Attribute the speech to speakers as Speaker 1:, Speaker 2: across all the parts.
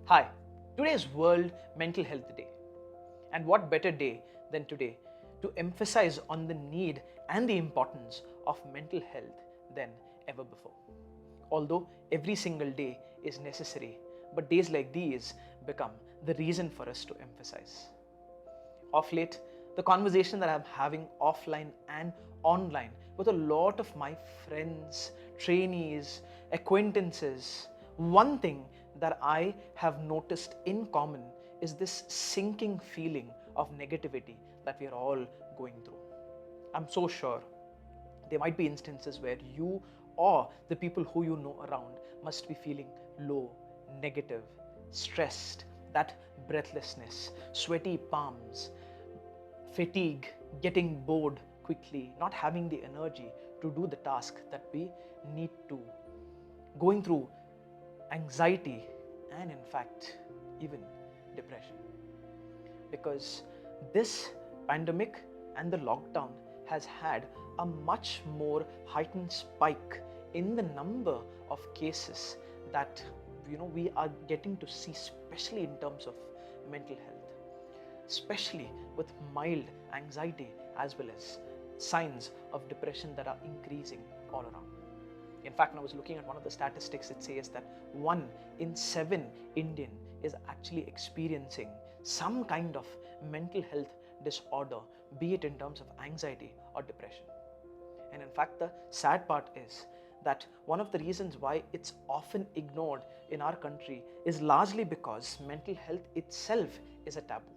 Speaker 1: Hi, today is World Mental Health Day. And what better day than today to emphasize on the need and the importance of mental health than ever before. Although every single day is necessary, but days like these become the reason for us to emphasize. Of late, the conversation that I'm having offline and online with a lot of my friends, trainees, acquaintances, one thing that I have noticed in common is this sinking feeling of negativity that we are all going through. I'm so sure there might be instances where you or the people who you know around must be feeling low, negative, stressed, that breathlessness, sweaty palms, fatigue, getting bored quickly, not having the energy to do the task that we need to, going through anxiety and, in fact, even depression. Because this pandemic and the lockdown has had a much more heightened spike in the number of cases that we are getting to see, especially in terms of mental health, especially with mild anxiety as well as signs of depression that are increasing all around. In fact, when I was looking at one of the statistics, it says that 1 in 7 Indian is actually experiencing some kind of mental health disorder, be it in terms of anxiety or depression. And in fact, the sad part is that one of the reasons why it's often ignored in our country is largely because mental health itself is a taboo.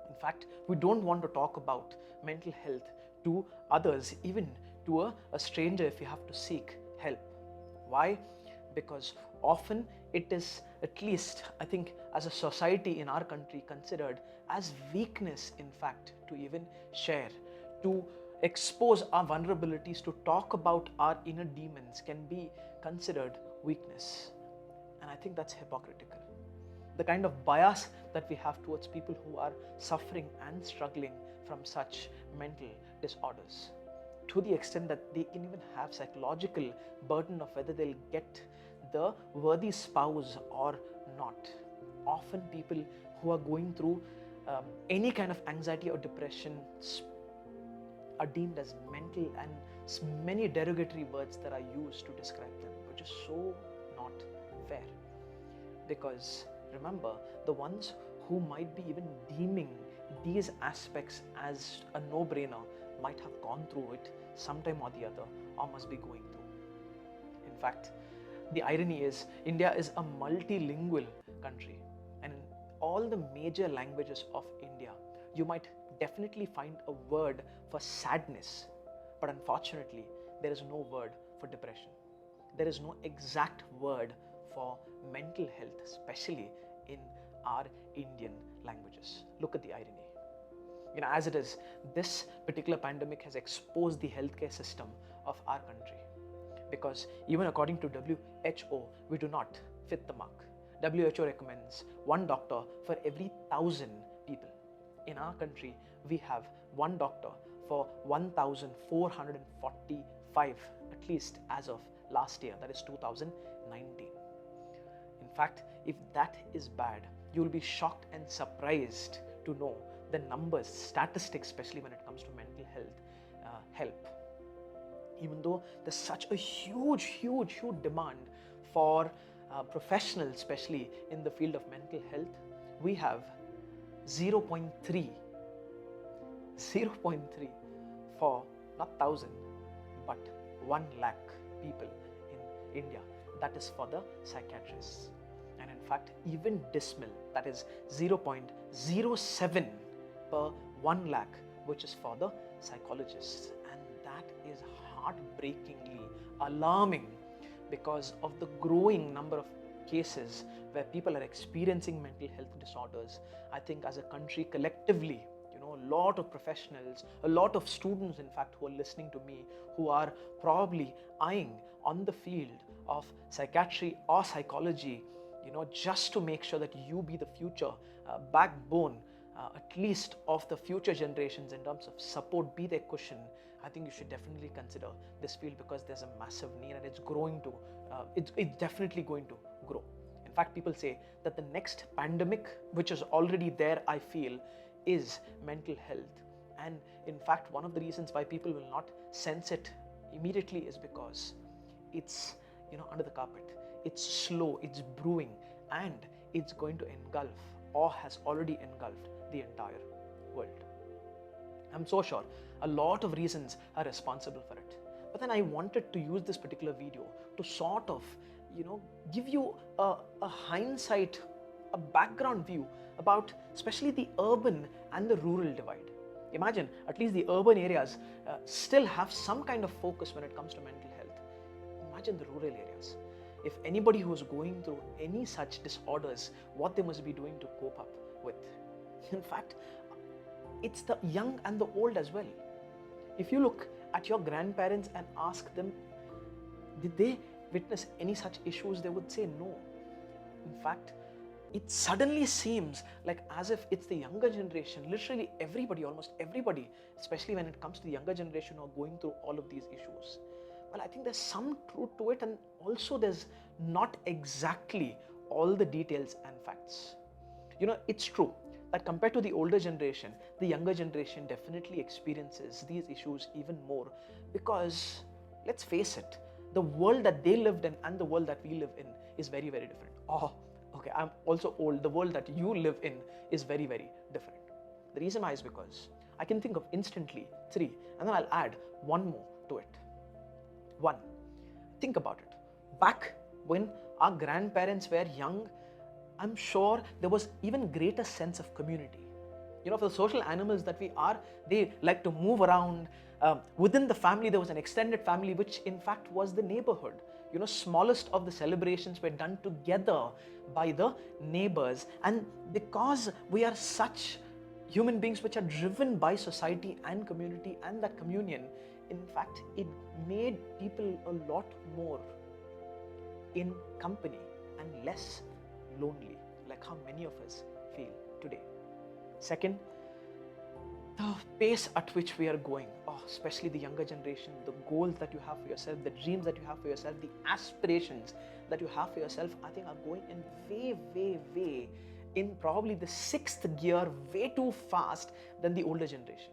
Speaker 1: In fact, we don't want to talk about mental health to others, even to a stranger if you have to seek help. Why? Because often it is, at least I think as a society in our country, considered as weakness, in fact, to even share, to expose our vulnerabilities, to talk about our inner demons can be considered weakness. And I think that's hypocritical. The kind of bias that we have towards people who are suffering and struggling from such mental disorders, to the extent that they can even have psychological burden of whether they'll get the worthy spouse or not. Often people who are going through any kind of anxiety or depression are deemed as mental, and many derogatory words that are used to describe them, which is so not fair. Because remember, the ones who might be even deeming these aspects as a no-brainer might have gone through it sometime or the other, or must be going through. In fact, the irony is India is a multilingual country, and in all the major languages of India, you might definitely find a word for sadness, but unfortunately, there is no word for depression. There is no exact word for mental health, especially in our Indian languages. Look at the irony. As it is, this particular pandemic has exposed the healthcare system of our country, because even according to WHO, we do not fit the mark. WHO recommends 1 doctor for every 1,000 people. In our country, we have 1 doctor for 1,445, at least as of last year, that is 2019. In fact, if that is bad, you will be shocked and surprised to know the numbers, statistics, especially when it comes to mental health help. Even though there's such a huge demand for professionals, especially in the field of mental health, we have 0.3 for not 1,000 but 1 lakh people in India. That is for the psychiatrists. And in fact, even dismal, that is 0.07 per 1 lakh, which is for the psychologists. And that is heartbreakingly alarming because of the growing number of cases where people are experiencing mental health disorders. I think as a country collectively, a lot of professionals, a lot of students, in fact, who are listening to me, who are probably eyeing on the field of psychiatry or psychology, just to make sure that you be the future backbone, at least of the future generations in terms of support, be their cushion. I think you should definitely consider this field, because there's a massive need and it's growing to, it's definitely going to grow. In fact, people say that the next pandemic, which is already there, I feel, is mental health. And in fact, one of the reasons why people will not sense it immediately is because it's, under the carpet. It's slow, it's brewing, and it's going to engulf, or has already engulfed, the entire world. I'm so sure a lot of reasons are responsible for it. But then I wanted to use this particular video to sort of, give you a hindsight, a background view about especially the urban and the rural divide. Imagine at least the urban areas still have some kind of focus when it comes to mental health. Imagine the rural areas. If anybody who is going through any such disorders, what they must be doing to cope up with. In fact, it's the young and the old as well. If you look at your grandparents and ask them, did they witness any such issues, they would say no. In fact, it suddenly seems like as if it's the younger generation, literally everybody, almost everybody, especially when it comes to the younger generation, who are going through all of these issues. Well, I think there's some truth to it, and also there's not exactly all the details and facts. It's true that compared to the older generation, the younger generation definitely experiences these issues even more, because let's face it, the world that they lived in and the world that we live in is very, very different. Oh, okay, I'm also old. The world that you live in is very, very different. The reason why is because I can think of instantly 3, and then I'll add one more to it. 1, think about it. Back when our grandparents were young, I'm sure there was even greater sense of community. For the social animals that we are, they like to move around. Within the family, there was an extended family, which in fact was the neighborhood. Smallest of the celebrations were done together by the neighbors. And because we are such human beings which are driven by society and community and that communion, in fact, it made people a lot more in company and less lonely, like how many of us feel today. Second, the pace at which we are going, especially the younger generation, the goals that you have for yourself, the dreams that you have for yourself, the aspirations that you have for yourself, I think are going in way in probably the 6th gear, way too fast than the older generation.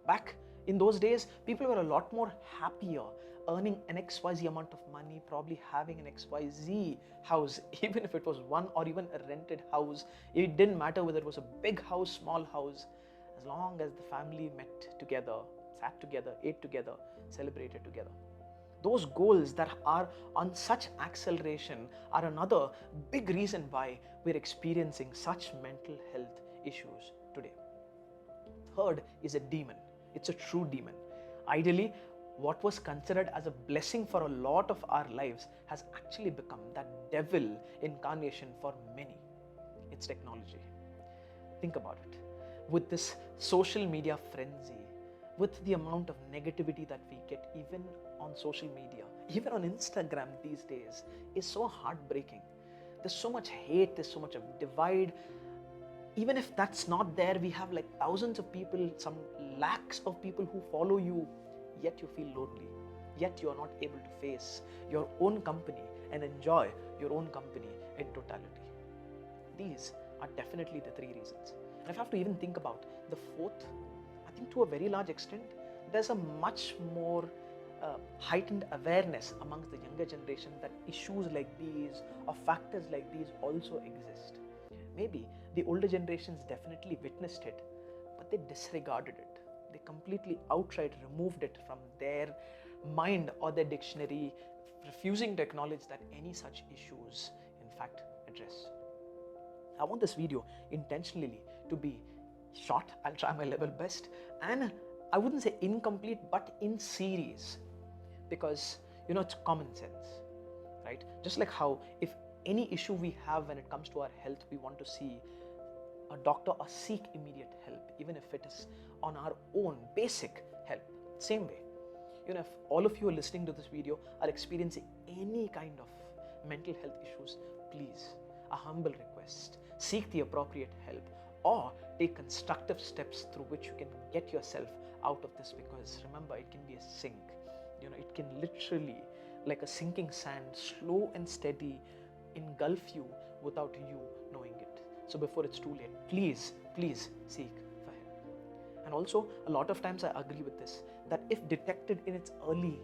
Speaker 1: Back in those days, people were a lot more happier, earning an XYZ amount of money, probably having an XYZ house, even if it was one or even a rented house. It didn't matter whether it was a big house, small house, as long as the family met together, sat together, ate together, celebrated together. Those goals that are on such acceleration are another big reason why we're experiencing such mental health issues today. Third is a demon. It's a true demon. Ideally, what was considered as a blessing for a lot of our lives has actually become that devil incarnation for many. It's technology. Think about it. With this social media frenzy, with the amount of negativity that we get even on social media, even on Instagram these days, is so heartbreaking. There's so much hate, there's so much of divide. Even if that's not there, we have like thousands of people, some lakhs of people who follow you, yet you feel lonely, yet you are not able to face your own company and enjoy your own company in totality. These are definitely the 3 reasons. And if I have to even think about the 4th, I think to a very large extent, there's a much more heightened awareness amongst the younger generation that issues like these or factors like these also exist. Maybe the older generations definitely witnessed it, but they disregarded it. They completely outright removed it from their mind or their dictionary, refusing to acknowledge that any such issues, in fact, address. I want this video intentionally to be short. I'll try my level best, and I wouldn't say incomplete, but in series, because it's common sense, right? Just like how if any issue we have when it comes to our health, we want to see a doctor or seek immediate help, even if it is on our own basic help. Same way, if all of you are listening to this video are experiencing any kind of mental health issues, please, a humble request, seek the appropriate help or take constructive steps through which you can get yourself out of this, because remember, it can be a sink. It can literally, like a sinking sand, slow and steady, engulf you without you knowing it. So before it's too late, please seek for help. And also, a lot of times I agree with this, that if detected in its early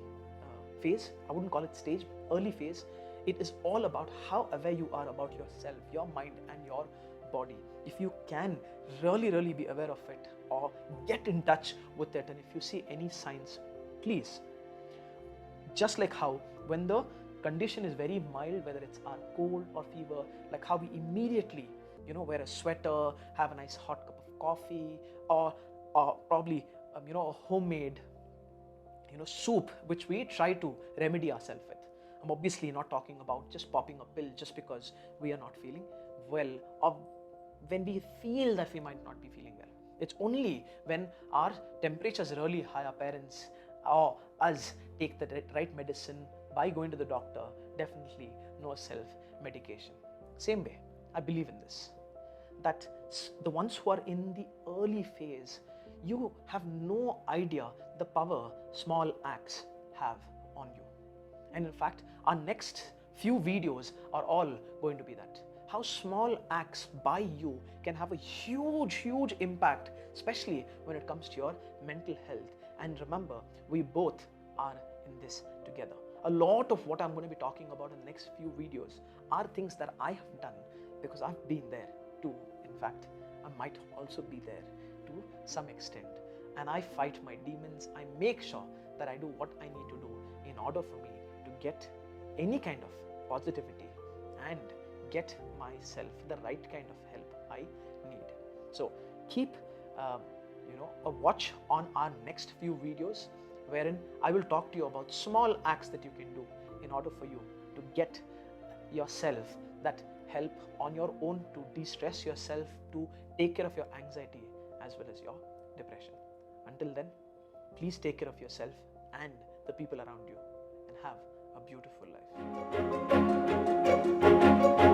Speaker 1: phase, I wouldn't call it stage, early phase, it is all about how aware you are about yourself, your mind and your body. If you can really be aware of it, or get in touch with it, and if you see any signs, please, just like how when the condition is very mild, whether it's our cold or fever, like how we immediately wear a sweater, have a nice hot cup of coffee, or probably a homemade soup which we try to remedy ourselves with. I'm obviously not talking about just popping a pill just because we are not feeling well, or when we feel that we might not be feeling well. It's only when our temperature is really high, our parents or us take the right medicine by going to the doctor, definitely no self-medication. Same way, I believe in this, that the ones who are in the early phase, you have no idea the power small acts have on you. And in fact, our next few videos are all going to be that. How small acts by you can have a huge impact, especially when it comes to your mental health. And remember, we both are in this together. A lot of what I'm going to be talking about in the next few videos are things that I have done because I've been there too. In fact, I might also be there to some extent. And I fight my demons. I make sure that I do what I need to do in order for me to get any kind of positivity and get myself the right kind of help I need. So keep a watch on our next few videos, wherein I will talk to you about small acts that you can do in order for you to get yourself that help on your own, to de-stress yourself, to take care of your anxiety as well as your depression. Until then, please take care of yourself and the people around you, and have a beautiful life.